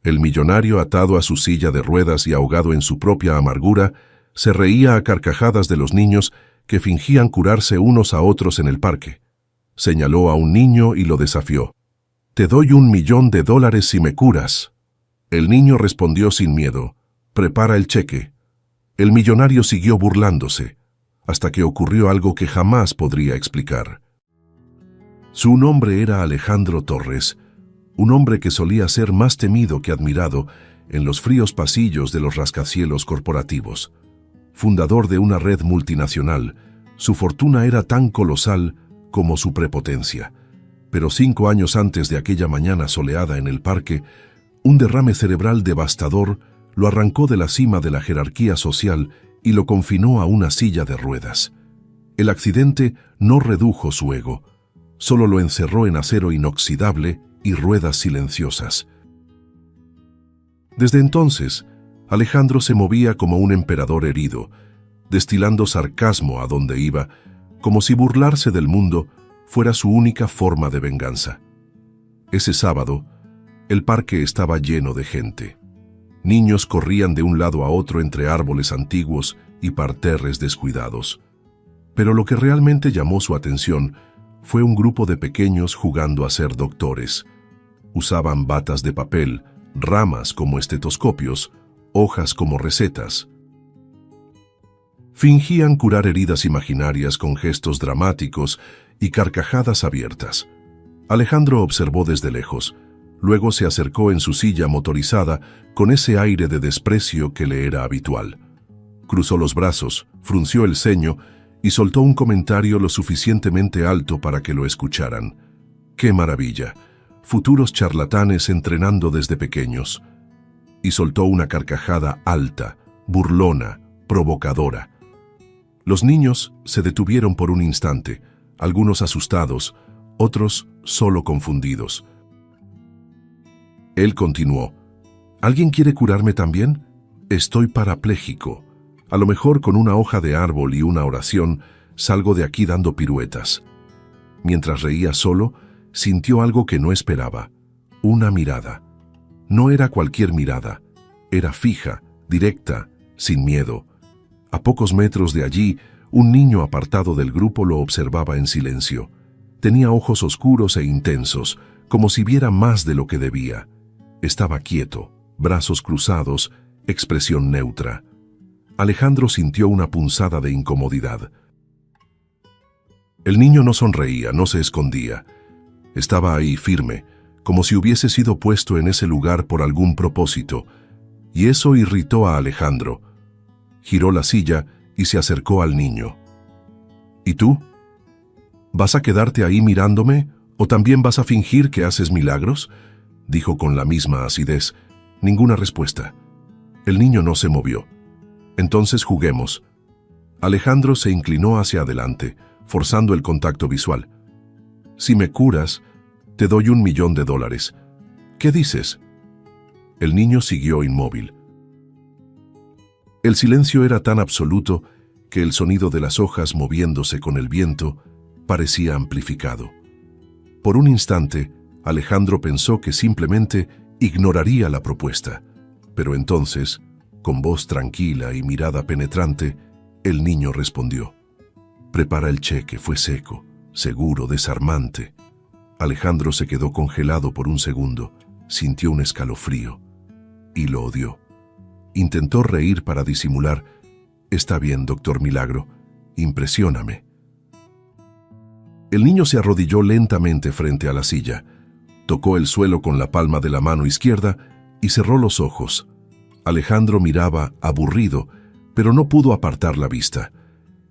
El millonario, atado a su silla de ruedas y ahogado en su propia amargura, se reía a carcajadas de los niños que fingían curarse unos a otros en el parque. Señaló a un niño y lo desafió. «Te doy $1.000.000 si me curas». El niño respondió sin miedo. «Prepara el cheque». El millonario siguió burlándose, hasta que ocurrió algo que jamás podría explicar. Su nombre era Alejandro Torres, un hombre que solía ser más temido que admirado en los fríos pasillos de los rascacielos corporativos. Fundador de una red multinacional, su fortuna era tan colosal como su prepotencia. Pero 5 años antes de aquella mañana soleada en el parque, un derrame cerebral devastador lo arrancó de la cima de la jerarquía social y lo confinó a una silla de ruedas. El accidente no redujo su ego, solo lo encerró en acero inoxidable y ruedas silenciosas. Desde entonces, Alejandro se movía como un emperador herido, destilando sarcasmo a donde iba, como si burlarse del mundo fuera su única forma de venganza. Ese sábado, el parque estaba lleno de gente. Niños corrían de un lado a otro entre árboles antiguos y parterres descuidados. Pero lo que realmente llamó su atención fue un grupo de pequeños jugando a ser doctores. Usaban batas de papel, ramas como estetoscopios, hojas como recetas. Fingían curar heridas imaginarias con gestos dramáticos y carcajadas abiertas. Alejandro observó desde lejos. Luego se acercó en su silla motorizada con ese aire de desprecio que le era habitual. Cruzó los brazos, frunció el ceño y soltó un comentario lo suficientemente alto para que lo escucharan. ¡Qué maravilla! Futuros charlatanes entrenando desde pequeños. Y soltó una carcajada alta, burlona, provocadora. Los niños se detuvieron por un instante, algunos asustados, otros solo confundidos. Él continuó. ¿Alguien quiere curarme también? Estoy parapléjico. A lo mejor con una hoja de árbol y una oración salgo de aquí dando piruetas. Mientras reía solo, sintió algo que no esperaba. Una mirada. No era cualquier mirada. Era fija, directa, sin miedo. A pocos metros de allí, un niño apartado del grupo lo observaba en silencio. Tenía ojos oscuros e intensos, como si viera más de lo que debía. Estaba quieto, brazos cruzados, expresión neutra. Alejandro sintió una punzada de incomodidad. El niño no sonreía, no se escondía. Estaba ahí firme, como si hubiese sido puesto en ese lugar por algún propósito, y eso irritó a Alejandro. Giró la silla y se acercó al niño. ¿Y tú? ¿Vas a quedarte ahí mirándome o también vas a fingir que haces milagros?, dijo con la misma acidez. Ninguna respuesta. El niño no se movió. Entonces juguemos. Alejandro se inclinó hacia adelante, forzando el contacto visual. Si me curas, te doy $1.000.000. ¿Qué dices? El niño siguió inmóvil. El silencio era tan absoluto que el sonido de las hojas moviéndose con el viento parecía amplificado. Por un instante, Alejandro pensó que simplemente ignoraría la propuesta, pero entonces, con voz tranquila y mirada penetrante, el niño respondió. Prepara el cheque, fue seco, seguro, desarmante. Alejandro se quedó congelado por un segundo, sintió un escalofrío y lo odió. Intentó reír para disimular. Está bien, doctor Milagro, impresióname. El niño se arrodilló lentamente frente a la silla. Tocó el suelo con la palma de la mano izquierda y cerró los ojos. Alejandro miraba, aburrido, pero no pudo apartar la vista.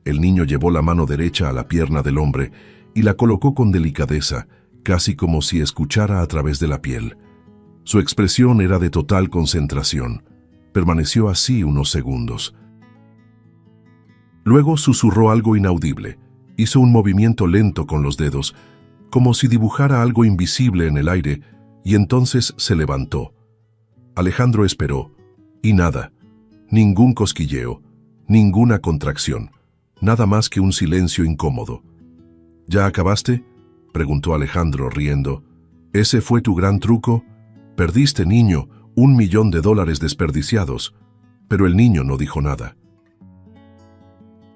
El niño llevó la mano derecha a la pierna del hombre y la colocó con delicadeza, casi como si escuchara a través de la piel. Su expresión era de total concentración. Permaneció así unos segundos. Luego susurró algo inaudible. Hizo un movimiento lento con los dedos, como si dibujara algo invisible en el aire, y entonces se levantó. Alejandro esperó, y nada, ningún cosquilleo, ninguna contracción, nada más que un silencio incómodo. ¿Ya acabaste?, preguntó Alejandro riendo. ¿Ese fue tu gran truco? Perdiste, niño, $1.000.000 desperdiciados, pero el niño no dijo nada.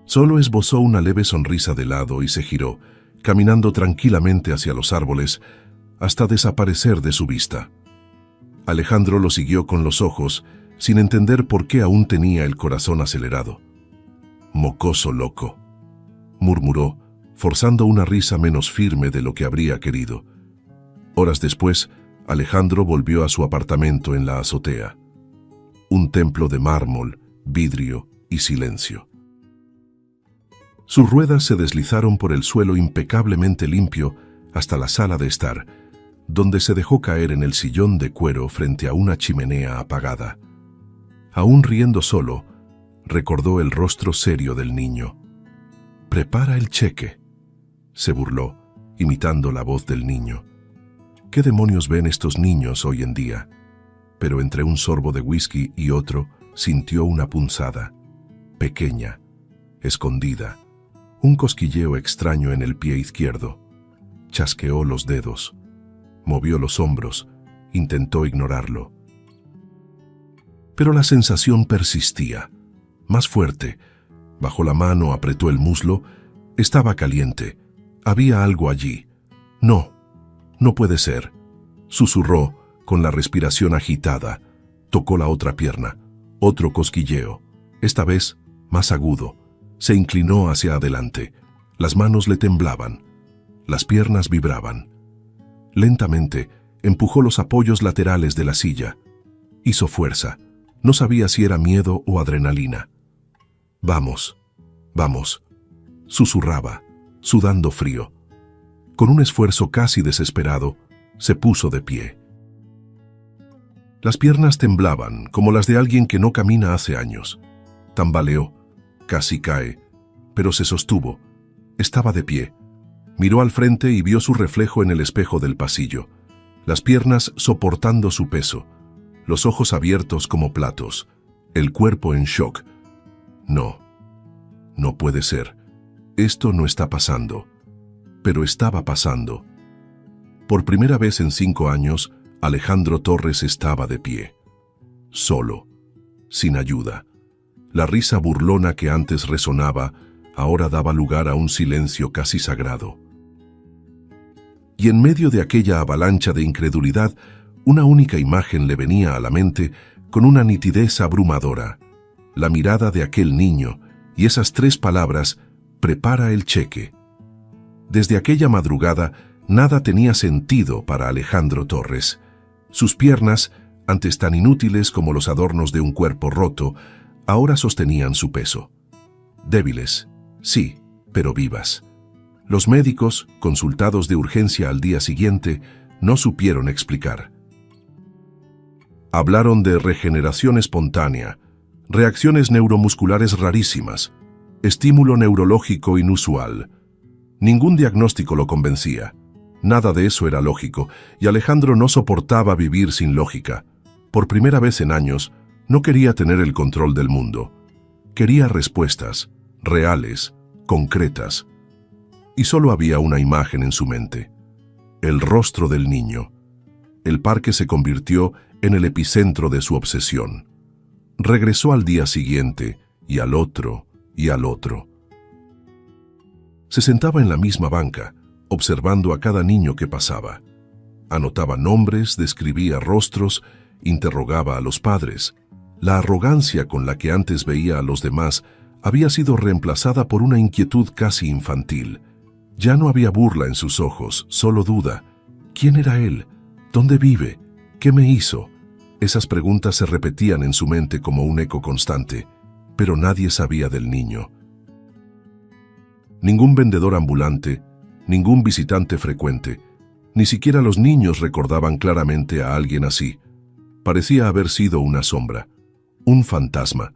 Solo esbozó una leve sonrisa de lado y se giró, caminando tranquilamente hacia los árboles, hasta desaparecer de su vista. Alejandro lo siguió con los ojos, sin entender por qué aún tenía el corazón acelerado. «Mocoso loco», murmuró, forzando una risa menos firme de lo que habría querido. Horas después, Alejandro volvió a su apartamento en la azotea. Un templo de mármol, vidrio y silencio. Sus ruedas se deslizaron por el suelo impecablemente limpio hasta la sala de estar, donde se dejó caer en el sillón de cuero frente a una chimenea apagada. Aún riendo solo, recordó el rostro serio del niño. «Prepara el cheque», se burló, imitando la voz del niño. ¿Qué demonios ven estos niños hoy en día? Pero entre un sorbo de whisky y otro, sintió una punzada, pequeña, escondida, un cosquilleo extraño en el pie izquierdo. Chasqueó los dedos, movió los hombros, intentó ignorarlo. Pero la sensación persistía, más fuerte. Bajó la mano, apretó el muslo. Estaba caliente. Había algo allí. «No, no puede ser», susurró, con la respiración agitada. Tocó la otra pierna. Otro cosquilleo, esta vez más agudo. Se inclinó hacia adelante. Las manos le temblaban. Las piernas vibraban. Lentamente, empujó los apoyos laterales de la silla. Hizo fuerza. No sabía si era miedo o adrenalina. «Vamos, vamos», susurraba, sudando frío. Con un esfuerzo casi desesperado, se puso de pie. Las piernas temblaban, como las de alguien que no camina hace años. Tambaleó, casi cae, pero se sostuvo. Estaba de pie. Miró al frente y vio su reflejo en el espejo del pasillo. Las piernas soportando su peso, los ojos abiertos como platos, el cuerpo en shock. No, no puede ser. Esto no está pasando. Pero estaba pasando. Por primera vez en 5 años, Alejandro Torres estaba de pie. Solo, sin ayuda. La risa burlona que antes resonaba, ahora daba lugar a un silencio casi sagrado. Y en medio de aquella avalancha de incredulidad, una única imagen le venía a la mente con una nitidez abrumadora. La mirada de aquel niño y esas 3 palabras: «Prepara el cheque». Desde aquella madrugada, nada tenía sentido para Alejandro Torres. Sus piernas, antes tan inútiles como los adornos de un cuerpo roto, ahora sostenían su peso. Débiles, sí, pero vivas. Los médicos, consultados de urgencia al día siguiente, no supieron explicar. Hablaron de regeneración espontánea, reacciones neuromusculares rarísimas, estímulo neurológico inusual. Ningún diagnóstico lo convencía. Nada de eso era lógico, y Alejandro no soportaba vivir sin lógica. Por primera vez en años, no quería tener el control del mundo. Quería respuestas, reales, concretas. Y solo había una imagen en su mente: el rostro del niño. El parque se convirtió en el epicentro de su obsesión. Regresó al día siguiente, y al otro, y al otro. Se sentaba en la misma banca, observando a cada niño que pasaba. Anotaba nombres, describía rostros, interrogaba a los padres. La arrogancia con la que antes veía a los demás había sido reemplazada por una inquietud casi infantil. Ya no había burla en sus ojos, solo duda. ¿Quién era él? ¿Dónde vive? ¿Qué me hizo? Esas preguntas se repetían en su mente como un eco constante, pero nadie sabía del niño. Ningún vendedor ambulante, ningún visitante frecuente, ni siquiera los niños recordaban claramente a alguien así. Parecía haber sido una sombra, un fantasma.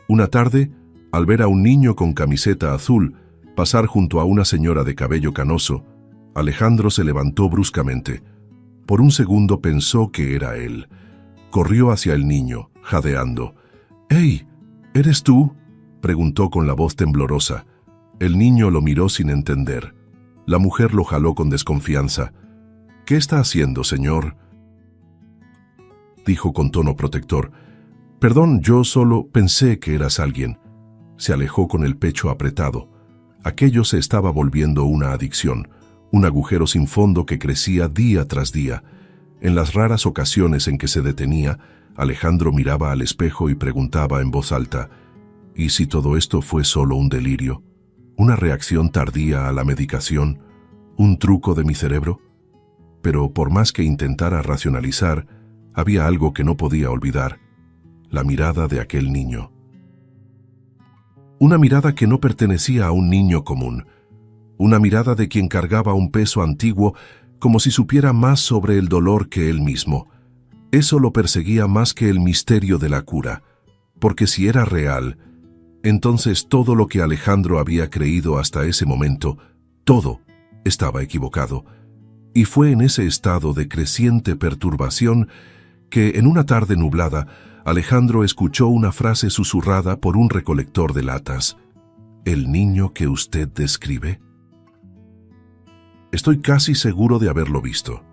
Una tarde, al ver a un niño con camiseta azul pasar junto a una señora de cabello canoso, Alejandro se levantó bruscamente. Por un segundo pensó que era él. Corrió hacia el niño, jadeando. «¡Hey! ¿Eres tú?», preguntó con la voz temblorosa. El niño lo miró sin entender. La mujer lo jaló con desconfianza. «¿Qué está haciendo, señor?». dijo con tono protector. Perdón, yo solo pensé que eras alguien. Se alejó con el pecho apretado. Aquello se estaba volviendo una adicción, un agujero sin fondo que crecía día tras día. En las raras ocasiones en que se detenía, Alejandro miraba al espejo y preguntaba en voz alta, ¿y si todo esto fue solo un delirio? ¿Una reacción tardía a la medicación? ¿Un truco de mi cerebro? Pero por más que intentara racionalizar, había algo que no podía olvidar: la mirada de aquel niño. Una mirada que no pertenecía a un niño común. Una mirada de quien cargaba un peso antiguo como si supiera más sobre el dolor que él mismo. Eso lo perseguía más que el misterio de la cura, porque si era real, entonces todo lo que Alejandro había creído hasta ese momento, todo estaba equivocado. Y fue en ese estado de creciente perturbación que, en una tarde nublada, Alejandro escuchó una frase susurrada por un recolector de latas. ¿El niño que usted describe? Estoy casi seguro de haberlo visto.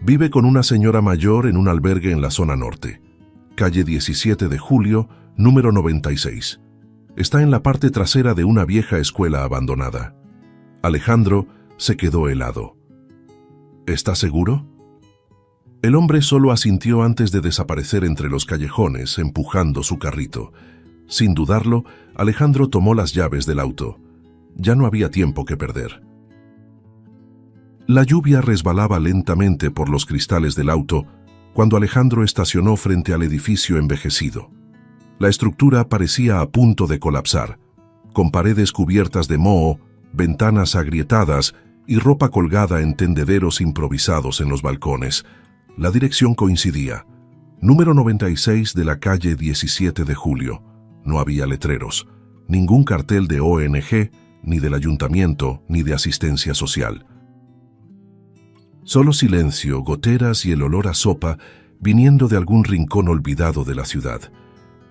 Vive con una señora mayor en un albergue en la zona norte. Calle 17 de Julio, número 96. Está en la parte trasera de una vieja escuela abandonada. Alejandro se quedó helado. ¿Está seguro? El hombre solo asintió antes de desaparecer entre los callejones, empujando su carrito. Sin dudarlo, Alejandro tomó las llaves del auto. Ya no había tiempo que perder. La lluvia resbalaba lentamente por los cristales del auto cuando Alejandro estacionó frente al edificio envejecido. La estructura parecía a punto de colapsar, con paredes cubiertas de moho, ventanas agrietadas y ropa colgada en tendederos improvisados en los balcones. La dirección coincidía: número 96 de la calle 17 de Julio. No había letreros, ningún cartel de ONG, ni del ayuntamiento, ni de asistencia social. Solo silencio, goteras y el olor a sopa viniendo de algún rincón olvidado de la ciudad.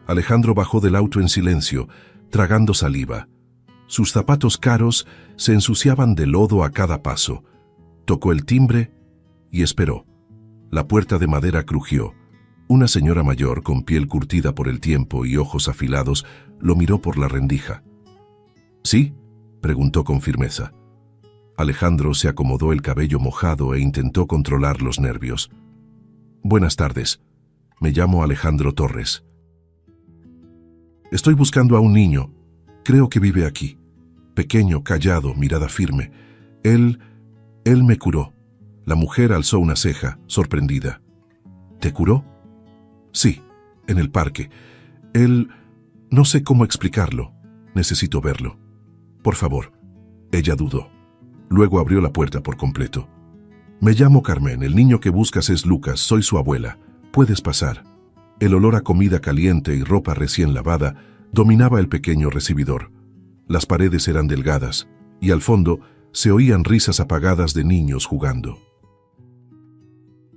Alejandro bajó del auto en silencio, tragando saliva. Sus zapatos caros se ensuciaban de lodo a cada paso. Tocó el timbre y esperó. La puerta de madera crujió. Una señora mayor, con piel curtida por el tiempo y ojos afilados, lo miró por la rendija. ¿Sí?, preguntó con firmeza. Alejandro se acomodó el cabello mojado e intentó controlar los nervios. Buenas tardes. Me llamo Alejandro Torres. Estoy buscando a un niño. Creo que vive aquí. Pequeño, callado, mirada firme. Él me curó. La mujer alzó una ceja, sorprendida. ¿Te curó? Sí, en el parque. No sé cómo explicarlo. Necesito verlo. Por favor. Ella dudó. Luego abrió la puerta por completo. Me llamo Carmen, el niño que buscas es Lucas, soy su abuela. Puedes pasar. El olor a comida caliente y ropa recién lavada dominaba el pequeño recibidor. Las paredes eran delgadas y al fondo se oían risas apagadas de niños jugando.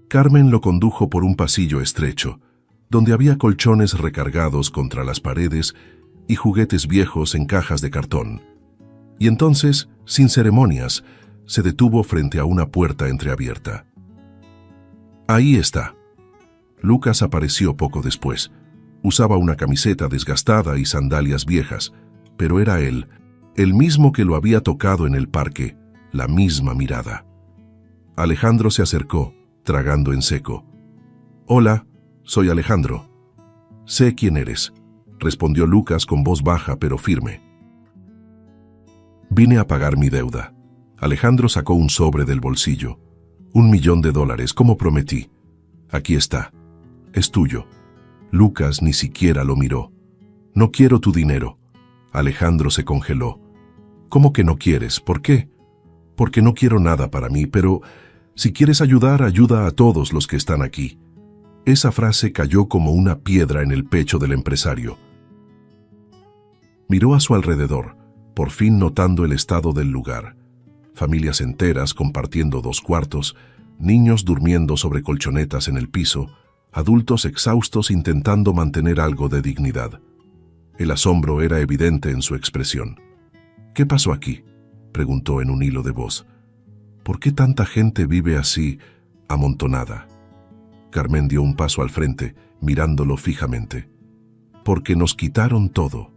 Carmen lo condujo por un pasillo estrecho, donde había colchones recargados contra las paredes y juguetes viejos en cajas de cartón. Y entonces, sin ceremonias, se detuvo frente a una puerta entreabierta. Ahí está. Lucas apareció poco después. Usaba una camiseta desgastada y sandalias viejas, pero era él, el mismo que lo había tocado en el parque, la misma mirada. Alejandro se acercó, tragando en seco. Hola, soy Alejandro. Sé quién eres, respondió Lucas con voz baja pero firme. Vine a pagar mi deuda. Alejandro sacó un sobre del bolsillo. $1 millón, como prometí. Aquí está. Es tuyo. Lucas ni siquiera lo miró. No quiero tu dinero. Alejandro se congeló. ¿Cómo que no quieres? ¿Por qué? Porque no quiero nada para mí, pero si quieres ayudar, ayuda a todos los que están aquí. Esa frase cayó como una piedra en el pecho del empresario. Miró a su alrededor, por fin notando el estado del lugar. Familias enteras compartiendo 2 cuartos, niños durmiendo sobre colchonetas en el piso, adultos exhaustos intentando mantener algo de dignidad. El asombro era evidente en su expresión. ¿Qué pasó aquí?, preguntó en un hilo de voz. ¿Por qué tanta gente vive así, amontonada? Carmen dio un paso al frente, mirándolo fijamente. Porque nos quitaron todo.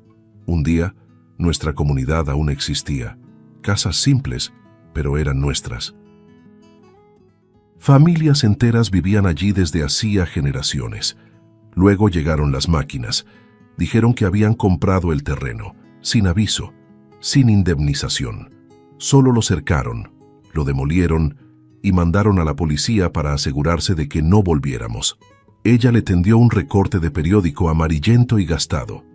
Un día, nuestra comunidad aún existía. Casas simples, pero eran nuestras. Familias enteras vivían allí desde hacía generaciones. Luego llegaron las máquinas. Dijeron que habían comprado el terreno, sin aviso, sin indemnización. Solo lo cercaron, lo demolieron y mandaron a la policía para asegurarse de que no volviéramos. Ella le tendió un recorte de periódico amarillento y gastado.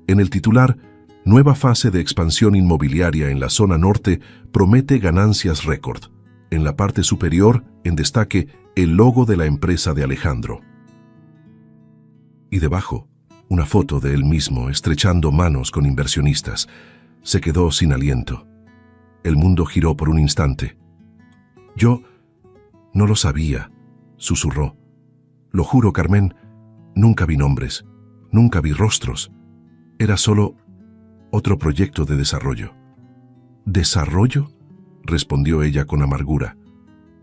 En el titular, nueva fase de expansión inmobiliaria en la zona norte promete ganancias récord. En la parte superior, en destaque, el logo de la empresa de Alejandro. Y debajo, una foto de él mismo estrechando manos con inversionistas. Se quedó sin aliento. El mundo giró por un instante. Yo no lo sabía, susurró. Lo juro, Carmen, nunca vi nombres, nunca vi rostros. Era solo otro proyecto de desarrollo. ¿Desarrollo?, respondió ella con amargura.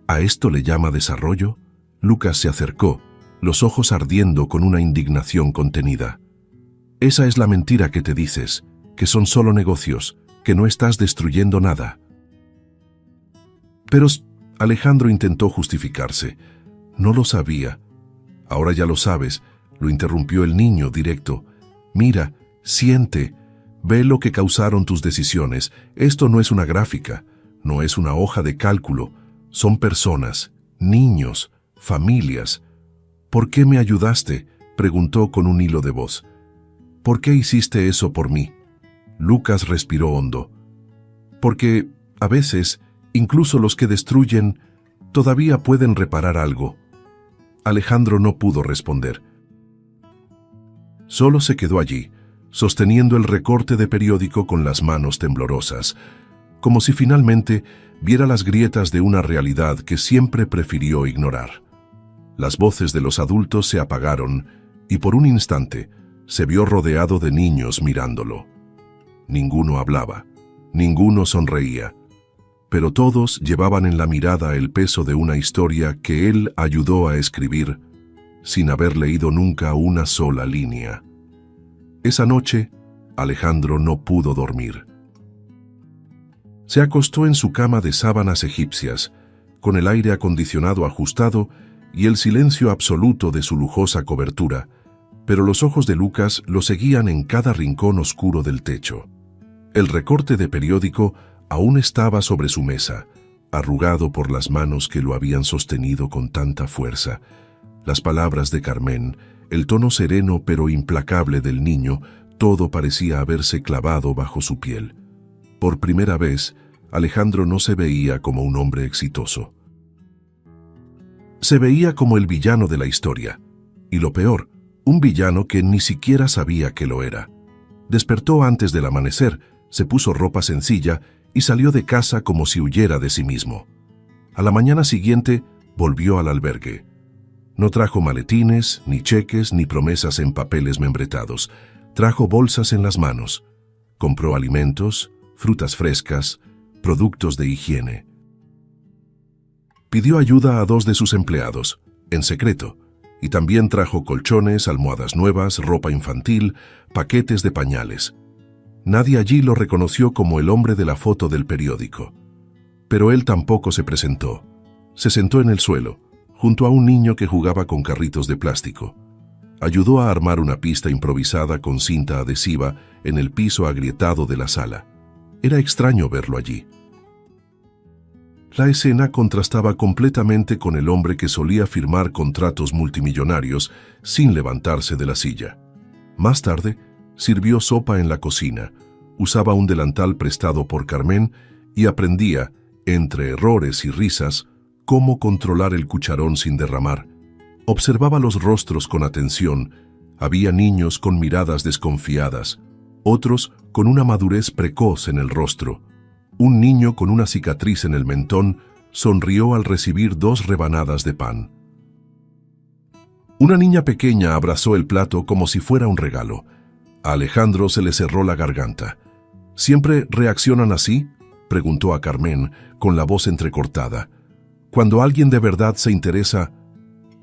¿A esto le llama desarrollo? Lucas se acercó, los ojos ardiendo con una indignación contenida. Esa es la mentira que te dices, que son solo negocios, que no estás destruyendo nada. Pero Alejandro intentó justificarse. No lo sabía. Ahora ya lo sabes, lo interrumpió el niño directo. Mira, siente, ve lo que causaron tus decisiones. Esto no es una gráfica, no es una hoja de cálculo. Son personas, niños, familias. ¿Por qué me ayudaste?, preguntó con un hilo de voz. ¿Por qué hiciste eso por mí? Lucas respiró hondo. Porque, a veces, incluso los que destruyen, todavía pueden reparar algo. Alejandro no pudo responder. Solo se quedó allí, sosteniendo el recorte de periódico con las manos temblorosas, como si finalmente viera las grietas de una realidad que siempre prefirió ignorar. Las voces de los adultos se apagaron y por un instante se vio rodeado de niños mirándolo. Ninguno hablaba, ninguno sonreía, pero todos llevaban en la mirada el peso de una historia que él ayudó a escribir sin haber leído nunca una sola línea. Esa noche, Alejandro no pudo dormir. Se acostó en su cama de sábanas egipcias, con el aire acondicionado ajustado y el silencio absoluto de su lujosa cobertura, pero los ojos de Lucas lo seguían en cada rincón oscuro del techo. El recorte de periódico aún estaba sobre su mesa, arrugado por las manos que lo habían sostenido con tanta fuerza. Las palabras de Carmen, el tono sereno pero implacable del niño, todo parecía haberse clavado bajo su piel. Por primera vez, Alejandro no se veía como un hombre exitoso. Se veía como el villano de la historia, y lo peor, un villano que ni siquiera sabía que lo era. Despertó antes del amanecer, se puso ropa sencilla y salió de casa como si huyera de sí mismo. A la mañana siguiente, volvió al albergue. No trajo maletines, ni cheques, ni promesas en papeles membretados. Trajo bolsas en las manos. Compró alimentos, frutas frescas, productos de higiene. Pidió ayuda a 2 de sus empleados, en secreto, y también trajo colchones, almohadas nuevas, ropa infantil, paquetes de pañales. Nadie allí lo reconoció como el hombre de la foto del periódico. Pero él tampoco se presentó. Se sentó en el suelo, junto a un niño que jugaba con carritos de plástico. Ayudó a armar una pista improvisada con cinta adhesiva en el piso agrietado de la sala. Era extraño verlo allí. La escena contrastaba completamente con el hombre que solía firmar contratos multimillonarios sin levantarse de la silla. Más tarde, sirvió sopa en la cocina, usaba un delantal prestado por Carmen y aprendía, entre errores y risas, cómo controlar el cucharón sin derramar. Observaba los rostros con atención. Había niños con miradas desconfiadas, otros con una madurez precoz en el rostro. Un niño con una cicatriz en el mentón sonrió al recibir 2 rebanadas de pan. Una niña pequeña abrazó el plato como si fuera un regalo. A Alejandro se le cerró la garganta. ¿Siempre reaccionan así?, preguntó a Carmen, con la voz entrecortada. Cuando alguien de verdad se interesa.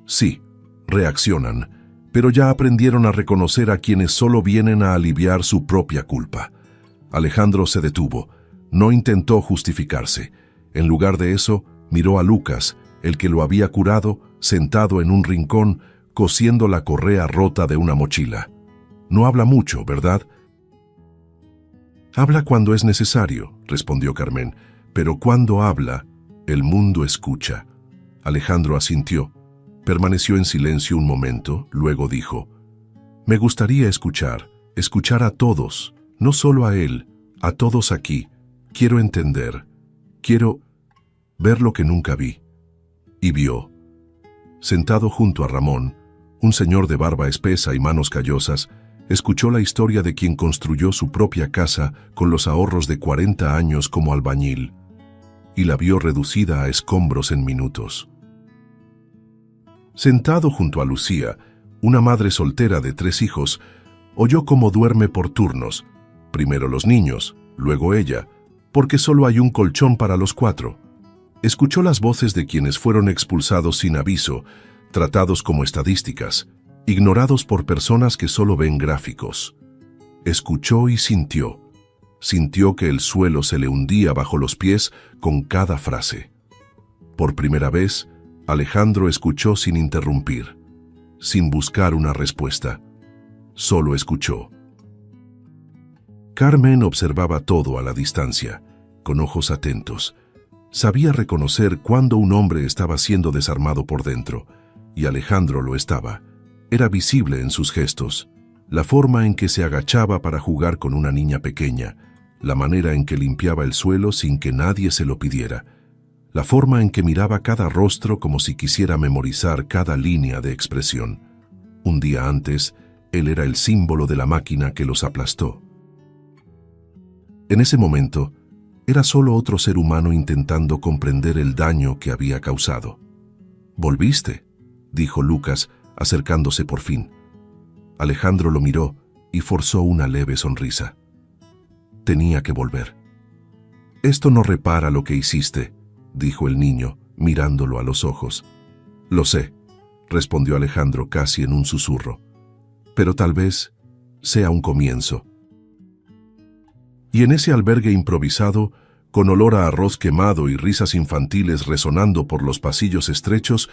Sí, reaccionan, pero ya aprendieron a reconocer a quienes solo vienen a aliviar su propia culpa. Alejandro se detuvo. No intentó justificarse. En lugar de eso, miró a Lucas, el que lo había curado, sentado en un rincón, cosiendo la correa rota de una mochila. No habla mucho, ¿verdad? Habla cuando es necesario, respondió Carmen, pero cuando habla, el mundo escucha. Alejandro asintió. Permaneció en silencio un momento, luego dijo: me gustaría escuchar a todos, no solo a él, a todos aquí. Quiero entender, quiero ver lo que nunca vi. Y vio. Sentado junto a Ramón, un señor de barba espesa y manos callosas, escuchó la historia de quien construyó su propia casa con los ahorros de 40 años como albañil, y la vio reducida a escombros en minutos. Sentado junto a Lucía, una madre soltera de 3 hijos, oyó cómo duerme por turnos, primero los niños, luego ella, porque solo hay un colchón para los 4. Escuchó las voces de quienes fueron expulsados sin aviso, tratados como estadísticas, ignorados por personas que solo ven gráficos. Escuchó y sintió. Sintió que el suelo se le hundía bajo los pies con cada frase. Por primera vez, Alejandro escuchó sin interrumpir, sin buscar una respuesta. Solo escuchó. Carmen observaba todo a la distancia, con ojos atentos. Sabía reconocer cuando un hombre estaba siendo desarmado por dentro, y Alejandro lo estaba. Era visible en sus gestos, la forma en que se agachaba para jugar con una niña pequeña, la manera en que limpiaba el suelo sin que nadie se lo pidiera, la forma en que miraba cada rostro como si quisiera memorizar cada línea de expresión. Un día antes, él era el símbolo de la máquina que los aplastó. En ese momento, era solo otro ser humano intentando comprender el daño que había causado. «¿Volviste?», dijo Lucas, acercándose por fin. Alejandro lo miró y forzó una leve sonrisa. Tenía que volver. «Esto no repara lo que hiciste», dijo el niño, mirándolo a los ojos. «Lo sé», respondió Alejandro casi en un susurro, «pero tal vez sea un comienzo». Y en ese albergue improvisado, con olor a arroz quemado y risas infantiles resonando por los pasillos estrechos,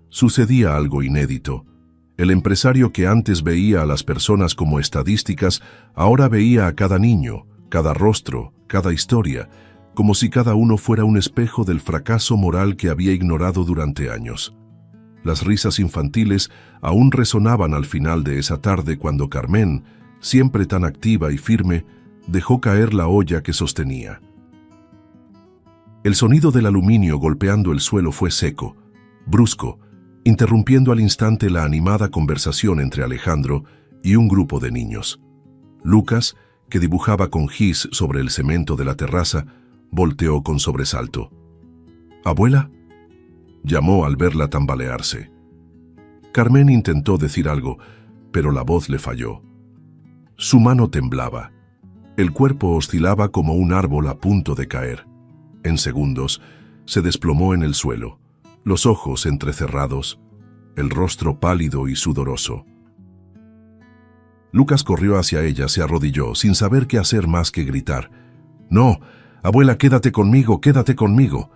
sucedía algo inédito. El empresario que antes veía a las personas como estadísticas, ahora veía a cada niño, cada rostro, cada historia, como si cada uno fuera un espejo del fracaso moral que había ignorado durante años. Las risas infantiles aún resonaban al final de esa tarde cuando Carmen, siempre tan activa y firme, dejó caer la olla que sostenía. El sonido del aluminio golpeando el suelo fue seco, brusco, interrumpiendo al instante la animada conversación entre Alejandro y un grupo de niños. Lucas, que dibujaba con gis sobre el cemento de la terraza, volteó con sobresalto. «¿Abuela?», llamó al verla tambalearse. Carmen intentó decir algo, pero la voz le falló. Su mano temblaba. El cuerpo oscilaba como un árbol a punto de caer. En segundos, se desplomó en el suelo, los ojos entrecerrados, el rostro pálido y sudoroso. Lucas corrió hacia ella, se arrodilló, sin saber qué hacer más que gritar. «No, abuela, quédate conmigo, quédate conmigo».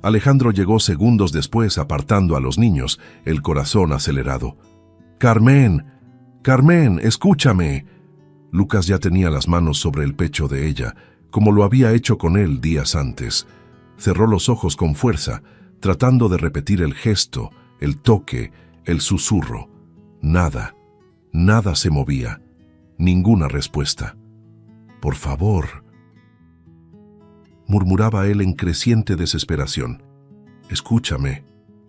Alejandro llegó segundos después, apartando a los niños, el corazón acelerado. «Carmen, Carmen, escúchame». Lucas ya tenía las manos sobre el pecho de ella, como lo había hecho con él días antes. Cerró los ojos con fuerza, tratando de repetir el gesto, el toque, el susurro. Nada, nada se movía, ninguna respuesta. «Por favor», murmuraba él en creciente desesperación. «Escúchame,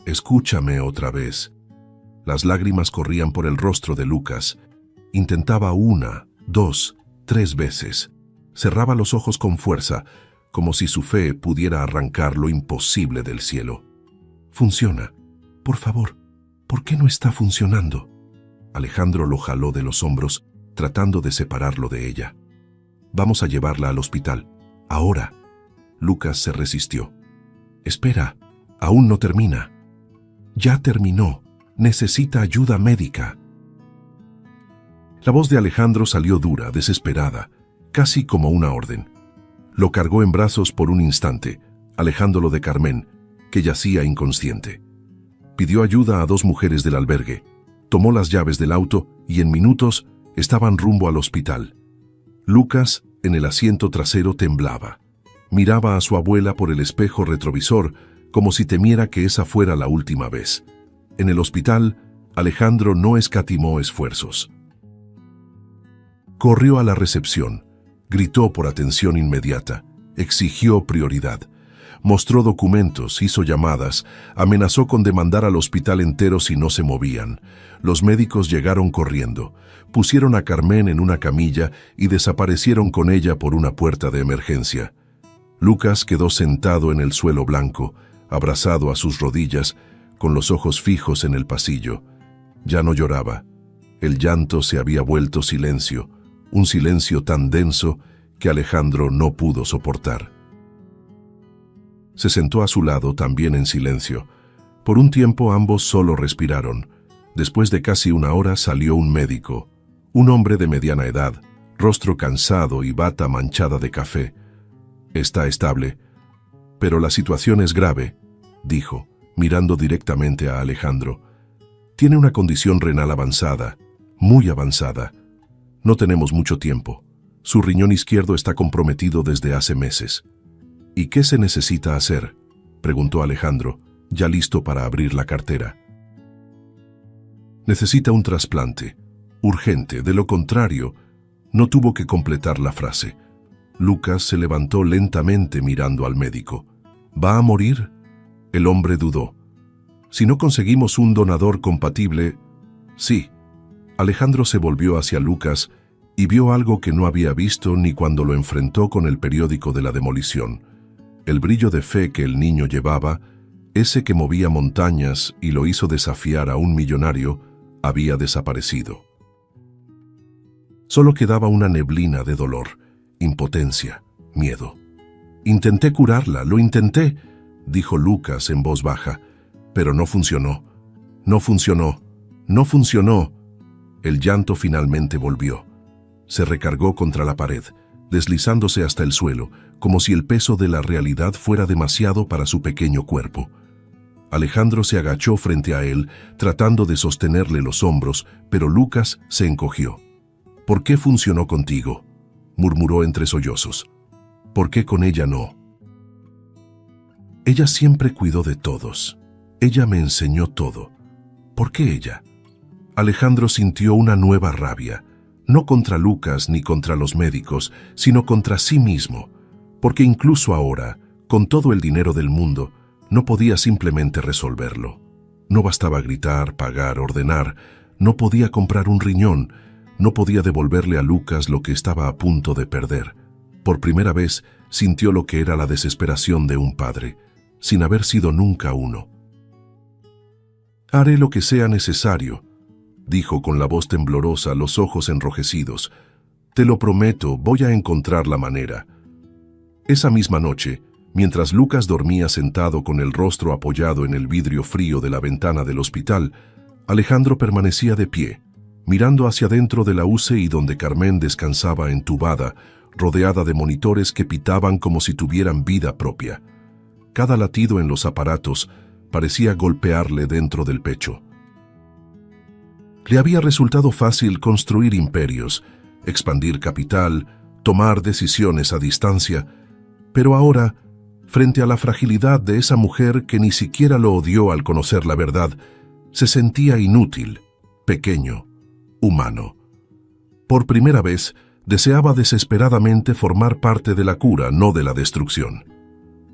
escúchame otra vez». Las lágrimas corrían por el rostro de Lucas. Intentaba 1, 2, 3 veces. Cerraba los ojos con fuerza, como si su fe pudiera arrancar lo imposible del cielo. «Funciona. Por favor, ¿por qué no está funcionando?». Alejandro lo jaló de los hombros, tratando de separarlo de ella. «Vamos a llevarla al hospital. Ahora». Lucas se resistió. «Espera, aún no termina». «Ya terminó», necesita ayuda médica. La voz de Alejandro salió dura, desesperada, casi como una orden. Lo cargó en brazos por un instante, alejándolo de Carmen, que yacía inconsciente. Pidió ayuda a 2 mujeres del albergue, tomó las llaves del auto y en minutos estaban rumbo al hospital. Lucas, en el asiento trasero, temblaba. Miraba a su abuela por el espejo retrovisor, como si temiera que esa fuera la última vez. En el hospital, Alejandro no escatimó esfuerzos. Corrió a la recepción, gritó por atención inmediata, exigió prioridad. Mostró documentos, hizo llamadas, amenazó con demandar al hospital entero si no se movían. Los médicos llegaron corriendo, pusieron a Carmen en una camilla y desaparecieron con ella por una puerta de emergencia. Lucas quedó sentado en el suelo blanco, abrazado a sus rodillas, con los ojos fijos en el pasillo. Ya no lloraba. El llanto se había vuelto silencio, un silencio tan denso que Alejandro no pudo soportar. Se sentó a su lado, también en silencio. Por un tiempo ambos solo respiraron. Después de casi una hora salió un médico, un hombre de mediana edad, rostro cansado y bata manchada de café. Está estable, pero la situación es grave, dijo, mirando directamente a Alejandro. Tiene una condición renal avanzada, muy avanzada. No tenemos mucho tiempo. Su riñón izquierdo está comprometido desde hace meses. ¿Y qué se necesita hacer?, preguntó Alejandro, ya listo para abrir la cartera. Necesita un trasplante, urgente, de lo contrario, no tuvo que completar la frase. Lucas se levantó lentamente mirando al médico. ¿Va a morir? El hombre dudó. Si no conseguimos un donador compatible, sí. Alejandro se volvió hacia Lucas y vio algo que no había visto ni cuando lo enfrentó con el periódico de la demolición. El brillo de fe que el niño llevaba, ese que movía montañas y lo hizo desafiar a un millonario, había desaparecido. Solo quedaba una neblina de dolor, impotencia, miedo. Intenté curarla, lo intenté, dijo Lucas en voz baja, pero no funcionó. No funcionó. No funcionó. El llanto finalmente volvió. Se recargó contra la pared, deslizándose hasta el suelo, como si el peso de la realidad fuera demasiado para su pequeño cuerpo. Alejandro se agachó frente a él, tratando de sostenerle los hombros, pero Lucas se encogió. ¿Por qué funcionó contigo?, murmuró entre sollozos. ¿Por qué con ella no? Ella siempre cuidó de todos. Ella me enseñó todo. ¿Por qué ella? Alejandro sintió una nueva rabia, no contra Lucas ni contra los médicos, sino contra sí mismo, porque incluso ahora, con todo el dinero del mundo, no podía simplemente resolverlo. No bastaba gritar, pagar, ordenar, no podía comprar un riñón, no podía devolverle a Lucas lo que estaba a punto de perder. Por primera vez sintió lo que era la desesperación de un padre, sin haber sido nunca uno. «Haré lo que sea necesario», dijo con la voz temblorosa, los ojos enrojecidos. «Te lo prometo, voy a encontrar la manera». Esa misma noche, mientras Lucas dormía sentado con el rostro apoyado en el vidrio frío de la ventana del hospital, Alejandro permanecía de pie, mirando hacia dentro de la UCI donde Carmen descansaba entubada, rodeada de monitores que pitaban como si tuvieran vida propia. Cada latido en los aparatos parecía golpearle dentro del pecho. Le había resultado fácil construir imperios, expandir capital, tomar decisiones a distancia, pero ahora, frente a la fragilidad de esa mujer que ni siquiera lo odió al conocer la verdad, se sentía inútil, pequeño, humano. Por primera vez, deseaba desesperadamente formar parte de la cura, no de la destrucción.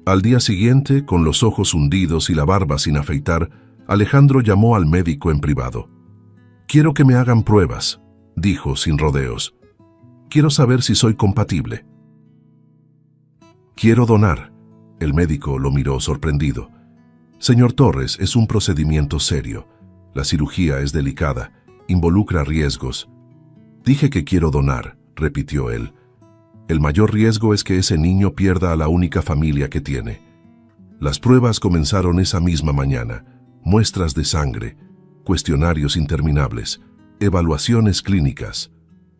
Al día siguiente, con los ojos hundidos y la barba sin afeitar, Alejandro llamó al médico en privado. «Quiero que me hagan pruebas», dijo sin rodeos. «Quiero saber si soy compatible». «Quiero donar». El médico lo miró sorprendido. «Señor Torres, es un procedimiento serio. La cirugía es delicada, involucra riesgos». «Dije que quiero donar», repitió él. «El mayor riesgo es que ese niño pierda a la única familia que tiene». Las pruebas comenzaron esa misma mañana, muestras de sangre, cuestionarios interminables, evaluaciones clínicas.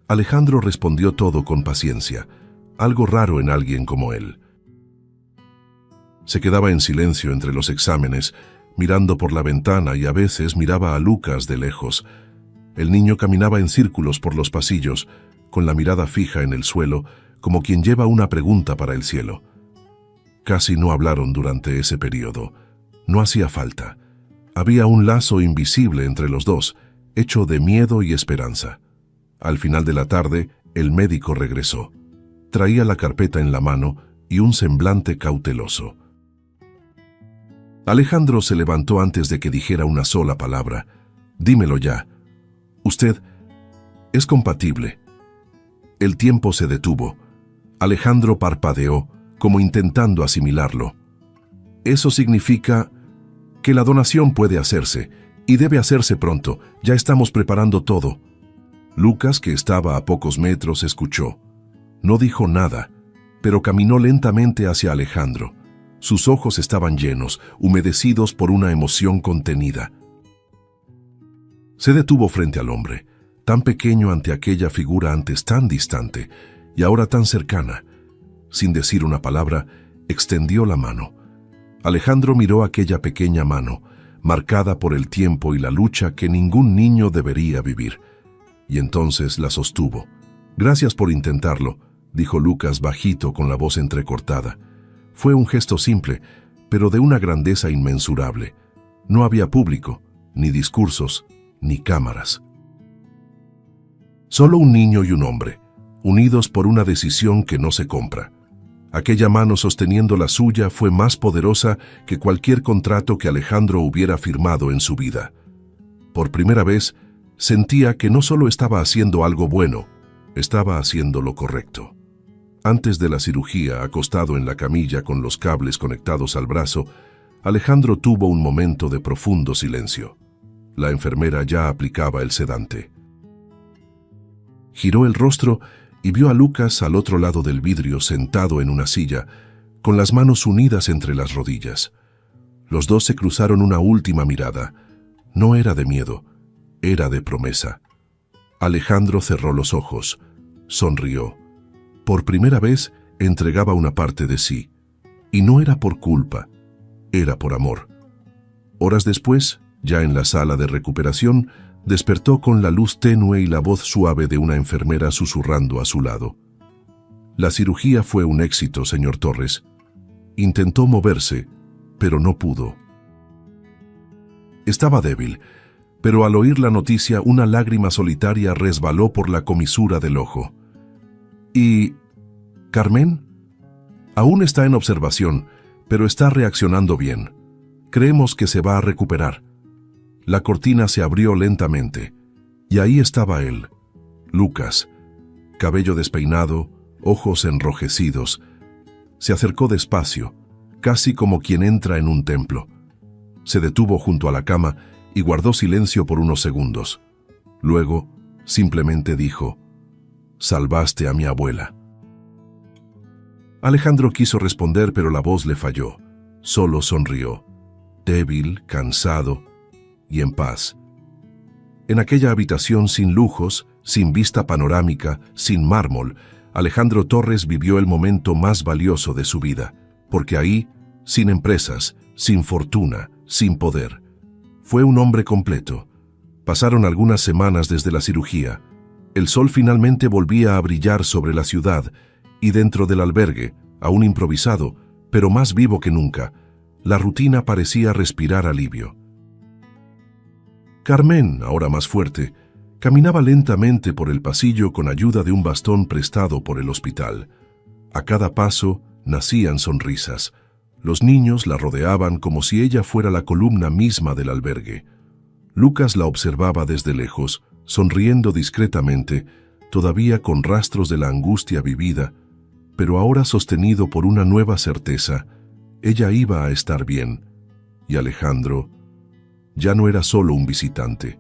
Alejandro respondió todo con paciencia, algo raro en alguien como él. Se quedaba en silencio entre los exámenes, mirando por la ventana, y a veces miraba a Lucas de lejos. El niño caminaba en círculos por los pasillos, con la mirada fija en el suelo, como quien lleva una pregunta para el cielo. Casi no hablaron durante ese periodo. No hacía falta. Había un lazo invisible entre los dos, hecho de miedo y esperanza. Al final de la tarde, el médico regresó. Traía la carpeta en la mano y un semblante cauteloso. Alejandro se levantó antes de que dijera una sola palabra. «Dímelo ya. Usted es compatible». El tiempo se detuvo. Alejandro parpadeó, como intentando asimilarlo. «Eso significa que la donación puede hacerse, y debe hacerse pronto. Ya estamos preparando todo». Lucas, que estaba a pocos metros, escuchó. No dijo nada, pero caminó lentamente hacia Alejandro. Sus ojos estaban llenos, humedecidos por una emoción contenida. Se detuvo frente al hombre, tan pequeño ante aquella figura antes tan distante y ahora tan cercana. Sin decir una palabra, extendió la mano. Alejandro miró aquella pequeña mano, marcada por el tiempo y la lucha que ningún niño debería vivir, y entonces la sostuvo. «Gracias por intentarlo», dijo Lucas bajito con la voz entrecortada. Fue un gesto simple, pero de una grandeza inmensurable. No había público, ni discursos, ni cámaras. Solo un niño y un hombre, unidos por una decisión que no se compra. Aquella mano sosteniendo la suya fue más poderosa que cualquier contrato que Alejandro hubiera firmado en su vida. Por primera vez, sentía que no solo estaba haciendo algo bueno, estaba haciendo lo correcto. Antes de la cirugía, acostado en la camilla con los cables conectados al brazo, Alejandro tuvo un momento de profundo silencio. La enfermera ya aplicaba el sedante. Giró el rostro y vio a Lucas al otro lado del vidrio, sentado en una silla, con las manos unidas entre las rodillas. Los dos se cruzaron una última mirada. No era de miedo, era de promesa. Alejandro cerró los ojos, sonrió. Por primera vez entregaba una parte de sí, y no era por culpa, era por amor. Horas después, ya en la sala de recuperación, despertó con la luz tenue y la voz suave de una enfermera susurrando a su lado. «La cirugía fue un éxito, señor Torres. Intentó moverse, pero no pudo». Estaba débil, pero al oír la noticia una lágrima solitaria resbaló por la comisura del ojo. «¿Y Carmen?» «Aún está en observación, pero está reaccionando bien. Creemos que se va a recuperar». La cortina se abrió lentamente, y ahí estaba él, Lucas, cabello despeinado, ojos enrojecidos. Se acercó despacio, casi como quien entra en un templo. Se detuvo junto a la cama y guardó silencio por unos segundos. Luego, simplemente dijo: «Salvaste a mi abuela». Alejandro quiso responder, pero la voz le falló. Solo sonrió, débil, cansado y en paz. En aquella habitación sin lujos, sin vista panorámica, sin mármol, Alejandro Torres vivió el momento más valioso de su vida, porque ahí, sin empresas, sin fortuna, sin poder, fue un hombre completo. Pasaron algunas semanas desde la cirugía. El sol finalmente volvía a brillar sobre la ciudad, y dentro del albergue, aún improvisado, pero más vivo que nunca, la rutina parecía respirar alivio. Carmen, ahora más fuerte, caminaba lentamente por el pasillo con ayuda de un bastón prestado por el hospital. A cada paso nacían sonrisas. Los niños la rodeaban como si ella fuera la columna misma del albergue. Lucas la observaba desde lejos, sonriendo discretamente, todavía con rastros de la angustia vivida, pero ahora sostenido por una nueva certeza: ella iba a estar bien. Y Alejandro ya no era solo un visitante.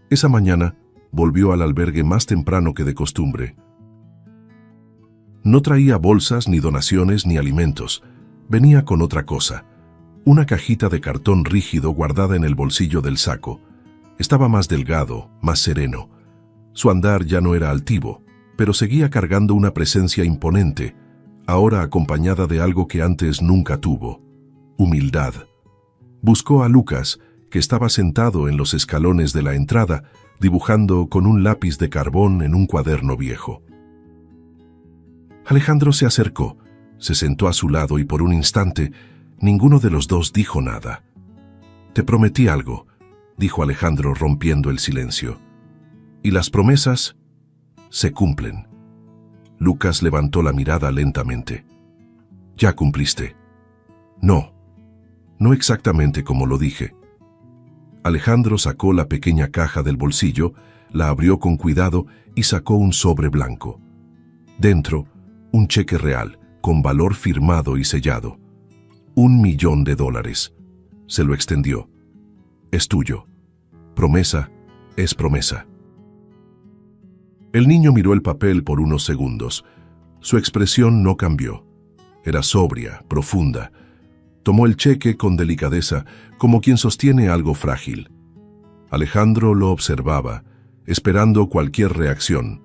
Esa mañana volvió al albergue más temprano que de costumbre. No traía bolsas, ni donaciones, ni alimentos. Venía con otra cosa: una cajita de cartón rígido guardada en el bolsillo del saco. Estaba más delgado, más sereno. Su andar ya no era altivo, pero seguía cargando una presencia imponente, ahora acompañada de algo que antes nunca tuvo: humildad. Buscó a Lucas, que estaba sentado en los escalones de la entrada, dibujando con un lápiz de carbón en un cuaderno viejo. Alejandro se acercó, se sentó a su lado y por un instante ninguno de los dos dijo nada. «Te prometí algo», dijo Alejandro rompiendo el silencio. «Y las promesas se cumplen». Lucas levantó la mirada lentamente. «¿Ya cumpliste?» «No, no exactamente como lo dije». Alejandro sacó la pequeña caja del bolsillo, la abrió con cuidado y sacó un sobre blanco. Dentro, un cheque real, con valor firmado y sellado. $1.000.000. Se lo extendió. «Es tuyo. Promesa es promesa». El niño miró el papel por unos segundos. Su expresión no cambió. Era sobria, profunda. Tomó el cheque con delicadeza, como quien sostiene algo frágil. Alejandro lo observaba, esperando cualquier reacción.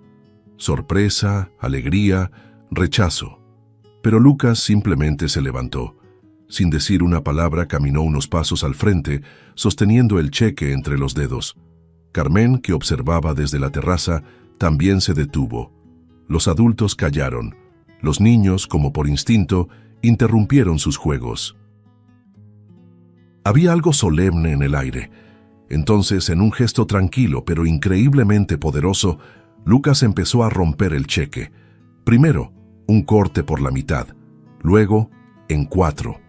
Sorpresa, alegría, rechazo. Pero Lucas simplemente se levantó. Sin decir una palabra, caminó unos pasos al frente, sosteniendo el cheque entre los dedos. Carmen, que observaba desde la terraza, también se detuvo. Los adultos callaron. Los niños, como por instinto, interrumpieron sus juegos. Había algo solemne en el aire. Entonces, en un gesto tranquilo pero increíblemente poderoso, Lucas empezó a romper el cheque. Primero, un corte por la mitad. Luego, en 4.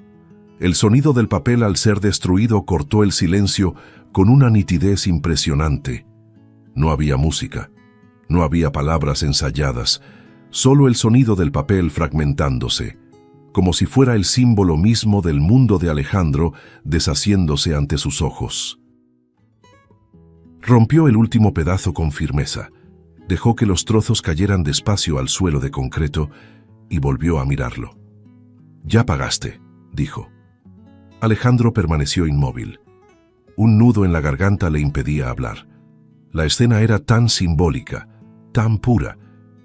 El sonido del papel al ser destruido cortó el silencio con una nitidez impresionante. No había música. No había palabras ensayadas. Solo el sonido del papel fragmentándose, como si fuera el símbolo mismo del mundo de Alejandro deshaciéndose ante sus ojos. Rompió el último pedazo con firmeza, dejó que los trozos cayeran despacio al suelo de concreto y volvió a mirarlo. «Ya pagaste», dijo. Alejandro permaneció inmóvil. Un nudo en la garganta le impedía hablar. La escena era tan simbólica, tan pura,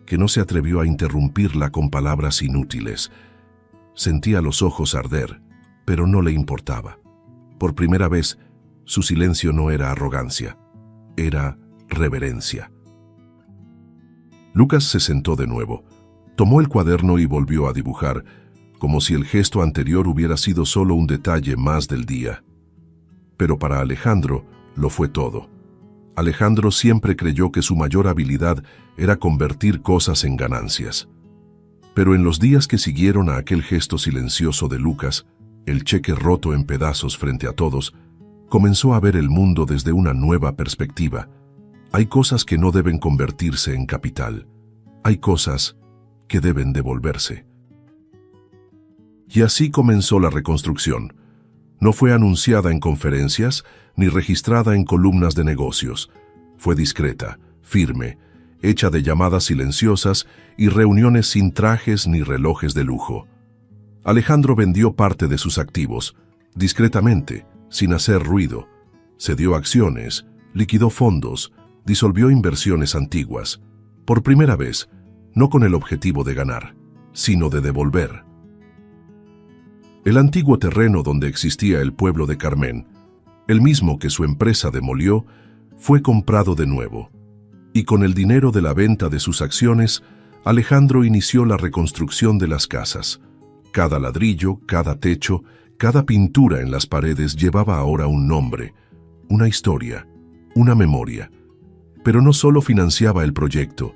que no se atrevió a interrumpirla con palabras inútiles. Sentía los ojos arder, pero no le importaba. Por primera vez, su silencio no era arrogancia, era reverencia. Lucas se sentó de nuevo, tomó el cuaderno y volvió a dibujar, como si el gesto anterior hubiera sido solo un detalle más del día. Pero para Alejandro lo fue todo. Alejandro siempre creyó que su mayor habilidad era convertir cosas en ganancias. Pero en los días que siguieron a aquel gesto silencioso de Lucas, el cheque roto en pedazos frente a todos, comenzó a ver el mundo desde una nueva perspectiva. Hay cosas que no deben convertirse en capital. Hay cosas que deben devolverse. Y así comenzó la reconstrucción. No fue anunciada en conferencias ni registrada en columnas de negocios. Fue discreta, firme, hecha de llamadas silenciosas y reuniones sin trajes ni relojes de lujo. Alejandro vendió parte de sus activos, discretamente, sin hacer ruido. Cedió acciones, liquidó fondos, disolvió inversiones antiguas. Por primera vez, no con el objetivo de ganar, sino de devolver. El antiguo terreno donde existía el pueblo de Carmen, el mismo que su empresa demolió, fue comprado de nuevo. Y con el dinero de la venta de sus acciones, Alejandro inició la reconstrucción de las casas. Cada ladrillo, cada techo, cada pintura en las paredes llevaba ahora un nombre, una historia, una memoria. Pero no solo financiaba el proyecto,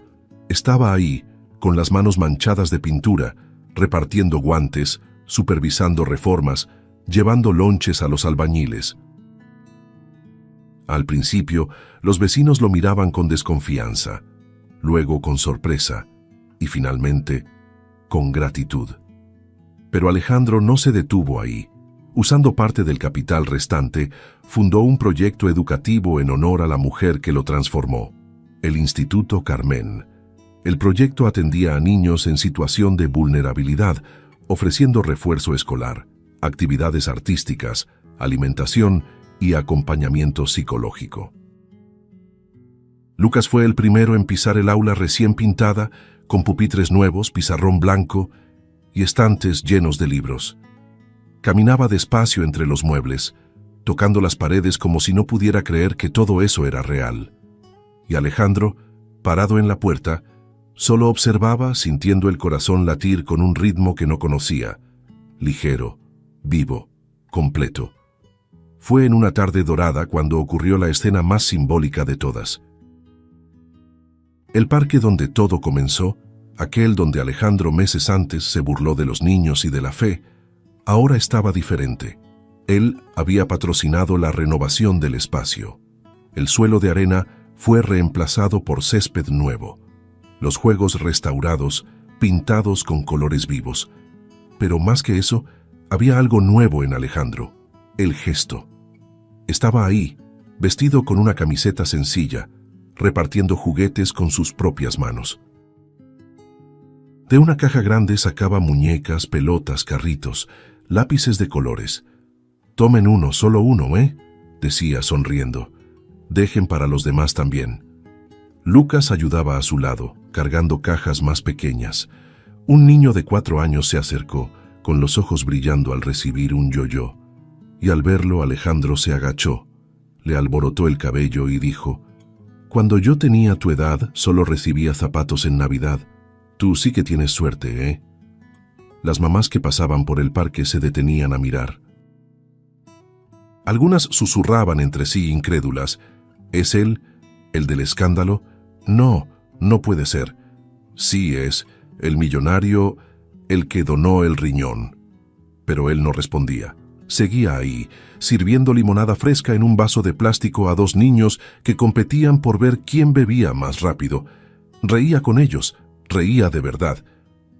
estaba ahí, con las manos manchadas de pintura, repartiendo guantes, supervisando reformas, llevando lonches a los albañiles. Al principio, los vecinos lo miraban con desconfianza, luego con sorpresa y finalmente con gratitud. Pero Alejandro no se detuvo ahí. Usando parte del capital restante, fundó un proyecto educativo en honor a la mujer que lo transformó, el Instituto Carmen. El proyecto atendía a niños en situación de vulnerabilidad, ofreciendo refuerzo escolar, actividades artísticas, alimentación y acompañamiento psicológico. Lucas fue el primero en pisar el aula recién pintada, con pupitres nuevos, pizarrón blanco y estantes llenos de libros. Caminaba despacio entre los muebles, tocando las paredes como si no pudiera creer que todo eso era real. Y Alejandro, parado en la puerta, solo observaba, sintiendo el corazón latir con un ritmo que no conocía, ligero, vivo, completo. Fue en una tarde dorada cuando ocurrió la escena más simbólica de todas. El parque donde todo comenzó, aquel donde Alejandro meses antes se burló de los niños y de la fe, ahora estaba diferente. Él había patrocinado la renovación del espacio. El suelo de arena fue reemplazado por césped nuevo. Los juegos restaurados, pintados con colores vivos. Pero más que eso, había algo nuevo en Alejandro: el gesto. Estaba ahí, vestido con una camiseta sencilla, repartiendo juguetes con sus propias manos. De una caja grande sacaba muñecas, pelotas, carritos, lápices de colores. «Tomen uno, solo uno, ¿eh?», decía sonriendo. «Dejen para los demás también». Lucas ayudaba a su lado, cargando cajas más pequeñas. Un niño de 4 años se acercó, con los ojos brillando al recibir un yo-yo. Y al verlo, Alejandro se agachó, le alborotó el cabello y dijo: «Cuando yo tenía tu edad, solo recibía zapatos en Navidad. Tú sí que tienes suerte, ¿eh?». Las mamás que pasaban por el parque se detenían a mirar. Algunas susurraban entre sí incrédulas: «¿Es él, el del escándalo? No, no puede ser. Sí es, el millonario, el que donó el riñón». Pero él no respondía. Seguía ahí, sirviendo limonada fresca en un vaso de plástico a 2 niños que competían por ver quién bebía más rápido. Reía con ellos, reía de verdad,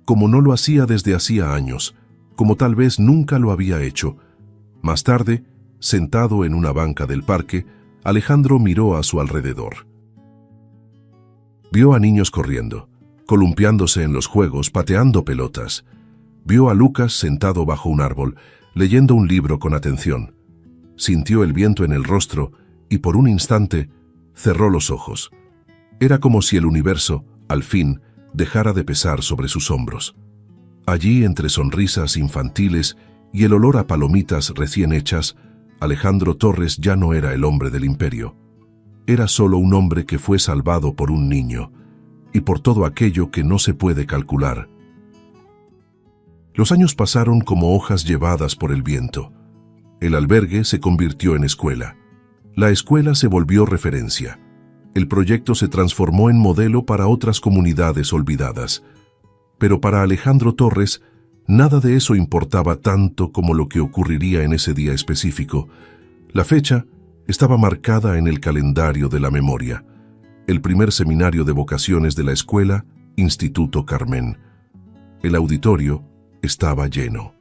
como no lo hacía desde hacía años, como tal vez nunca lo había hecho. Más tarde, sentado en una banca del parque, Alejandro miró a su alrededor. Vio a niños corriendo, columpiándose en los juegos, pateando pelotas. Vio a Lucas sentado bajo un árbol, leyendo un libro con atención. Sintió el viento en el rostro y por un instante cerró los ojos. Era como si el universo, al fin, dejara de pesar sobre sus hombros. Allí, entre sonrisas infantiles y el olor a palomitas recién hechas, Alejandro Torres ya no era el hombre del imperio. Era solo un hombre que fue salvado por un niño y por todo aquello que no se puede calcular. Los años pasaron como hojas llevadas por el viento. El albergue se convirtió en escuela. La escuela se volvió referencia. El proyecto se transformó en modelo para otras comunidades olvidadas. Pero para Alejandro Torres, nada de eso importaba tanto como lo que ocurriría en ese día específico. La fecha estaba marcada en el calendario de la memoria. El primer seminario de vocaciones de la escuela, Instituto Carmen. El auditorio estaba lleno.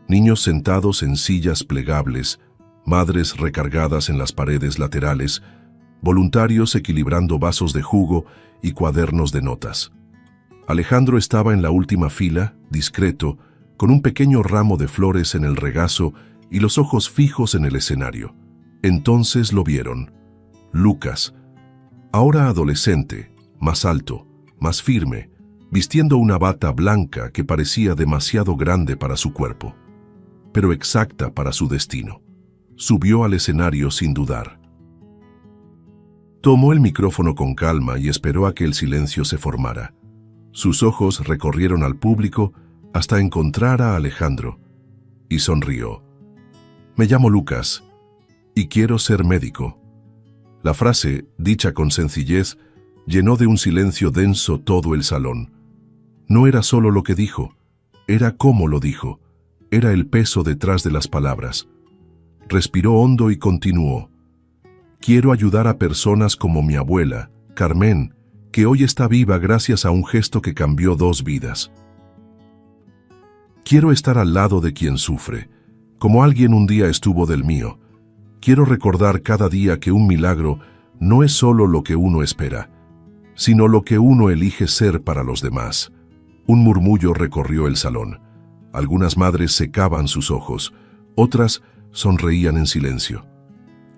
Niños sentados en sillas plegables, madres recargadas en las paredes laterales, voluntarios equilibrando vasos de jugo y cuadernos de notas. Alejandro estaba en la última fila, discreto, con un pequeño ramo de flores en el regazo y los ojos fijos en el escenario. Entonces lo vieron. Lucas, ahora adolescente, más alto, más firme, vistiendo una bata blanca que parecía demasiado grande para su cuerpo, pero exacta para su destino. Subió al escenario sin dudar. Tomó el micrófono con calma y esperó a que el silencio se formara. Sus ojos recorrieron al público hasta encontrar a Alejandro, y sonrió. «Me llamo Lucas, y quiero ser médico». La frase, dicha con sencillez, llenó de un silencio denso todo el salón. No era solo lo que dijo, era cómo lo dijo, era el peso detrás de las palabras. Respiró hondo y continuó. «Quiero ayudar a personas como mi abuela, Carmen, que hoy está viva gracias a un gesto que cambió 2 vidas. Quiero estar al lado de quien sufre, como alguien un día estuvo del mío. Quiero recordar cada día que un milagro no es solo lo que uno espera, sino lo que uno elige ser para los demás». Un murmullo recorrió el salón. Algunas madres secaban sus ojos, otras sonreían en silencio.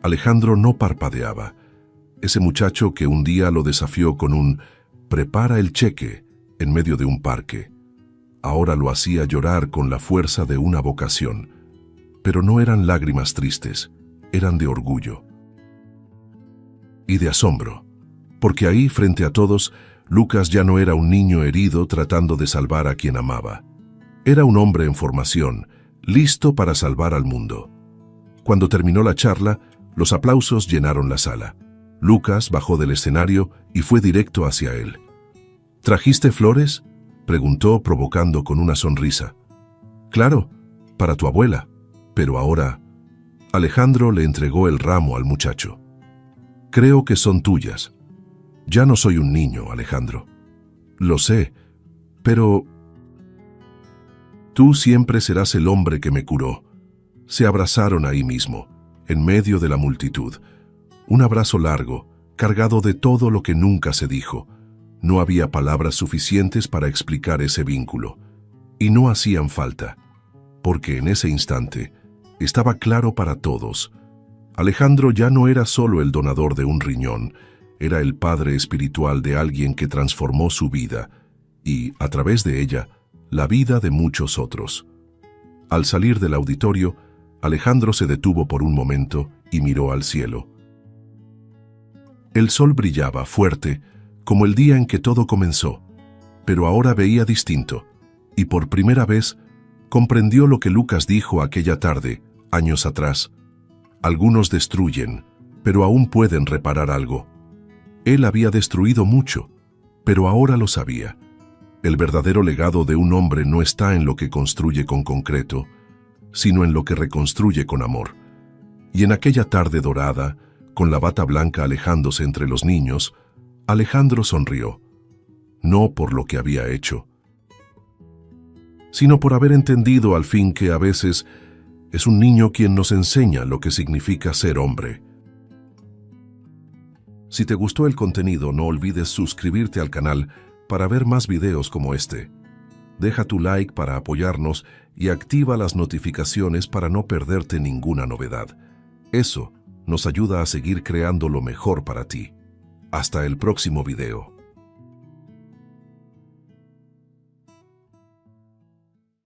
Alejandro no parpadeaba. ese muchacho que un día lo desafió con un «prepara el cheque» en medio de un parque. Ahora lo hacía llorar con la fuerza de una vocación. Pero no eran lágrimas tristes, eran de orgullo y de asombro, porque ahí, frente a todos, Lucas ya no era un niño herido tratando de salvar a quien amaba. Era un hombre en formación, listo para salvar al mundo. Cuando terminó la charla, los aplausos llenaron la sala. Lucas bajó del escenario y fue directo hacia él. «¿Trajiste flores?», preguntó, provocando con una sonrisa. «Claro, para tu abuela, pero ahora…». Alejandro le entregó el ramo al muchacho. «Creo que son tuyas. Ya no soy un niño, Alejandro. Lo sé, pero tú siempre serás el hombre que me curó». Se abrazaron ahí mismo, en medio de la multitud. Un abrazo largo, cargado de todo lo que nunca se dijo. No había palabras suficientes para explicar ese vínculo. Y no hacían falta, porque en ese instante estaba claro para todos. Alejandro ya no era solo el donador de un riñón, era el padre espiritual de alguien que transformó su vida y, a través de ella, la vida de muchos otros. Al salir del auditorio, Alejandro se detuvo por un momento y miró al cielo. El sol brillaba fuerte, como el día en que todo comenzó, pero ahora veía distinto, y por primera vez comprendió lo que Lucas dijo aquella tarde, años atrás. Algunos destruyen, pero aún pueden reparar algo. Él había destruido mucho, pero ahora lo sabía. El verdadero legado de un hombre no está en lo que construye con concreto, sino en lo que reconstruye con amor. Y en aquella tarde dorada, con la bata blanca alejándose entre los niños, Alejandro sonrió, no por lo que había hecho, sino por haber entendido al fin que a veces es un niño quien nos enseña lo que significa ser hombre. Si te gustó el contenido, no olvides suscribirte al canal para ver más videos como este. Deja tu like para apoyarnos y activa las notificaciones para no perderte ninguna novedad. Eso nos ayuda a seguir creando lo mejor para ti. Hasta el próximo video.